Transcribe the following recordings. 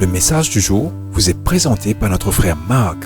Le message du jour vous est présenté par notre frère Marc.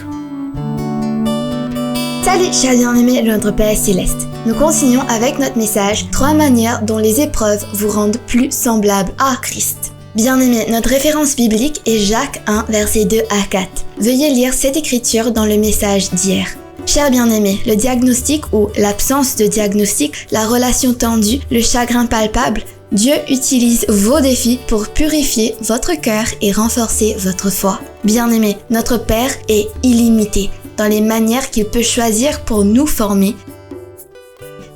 Salut chers bien-aimés de notre Père Céleste. Nous continuons avec notre message 3 manières dont les épreuves vous rendent plus semblables à Christ. Bien-aimés, notre référence biblique est Jacques 1, versets 2 à 4. Veuillez lire cette écriture dans le message d'hier. Chers bien-aimés, le diagnostic ou l'absence de diagnostic, la relation tendue, le chagrin palpable, Dieu utilise vos défis pour purifier votre cœur et renforcer votre foi. Bien-aimés, notre Père est illimité dans les manières qu'il peut choisir pour nous former.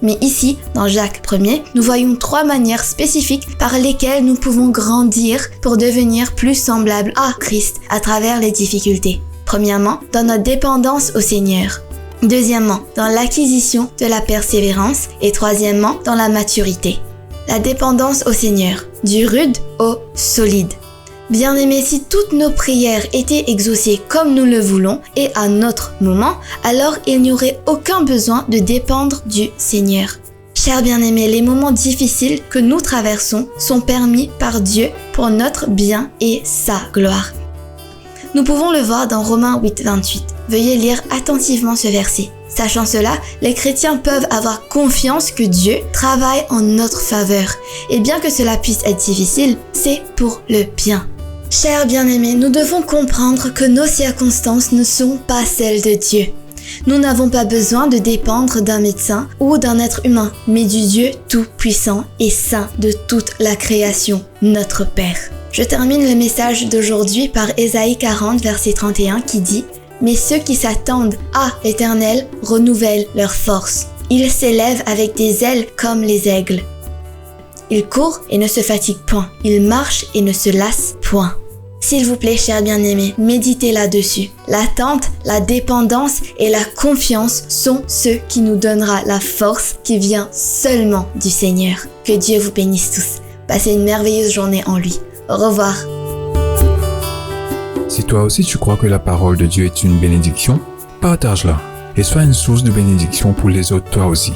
Mais ici, dans Jacques 1er, nous voyons 3 manières spécifiques par lesquelles nous pouvons grandir pour devenir plus semblables à Christ à travers les difficultés. Premièrement, dans notre dépendance au Seigneur. Deuxièmement, dans l'acquisition de la persévérance. Et troisièmement, dans la maturité. La dépendance au Seigneur, du rude au solide. Bien-aimés, si toutes nos prières étaient exaucées comme nous le voulons et à notre moment, alors il n'y aurait aucun besoin de dépendre du Seigneur. Chers bien-aimés, les moments difficiles que nous traversons sont permis par Dieu pour notre bien et sa gloire. Nous pouvons le voir dans Romains 8, 28. Veuillez lire attentivement ce verset. Sachant cela, les chrétiens peuvent avoir confiance que Dieu travaille en notre faveur. Et bien que cela puisse être difficile, c'est pour le bien. Chers bien-aimés, nous devons comprendre que nos circonstances ne sont pas celles de Dieu. Nous n'avons pas besoin de dépendre d'un médecin ou d'un être humain, mais du Dieu tout-puissant et saint de toute la création, notre Père. Je termine le message d'aujourd'hui par Ésaïe 40, verset 31 qui dit « Mais ceux qui s'attendent à l'Éternel renouvellent leur force. Ils s'élèvent avec des ailes comme les aigles. Ils courent et ne se fatiguent point. Ils marchent et ne se lassent point. » S'il vous plaît, chers bien-aimés, méditez là-dessus. L'attente, la dépendance et la confiance sont ce qui nous donnera la force qui vient seulement du Seigneur. Que Dieu vous bénisse tous. Passez une merveilleuse journée en lui. Au revoir. Si toi aussi tu crois que la parole de Dieu est une bénédiction, partage-la et sois une source de bénédiction pour les autres toi aussi.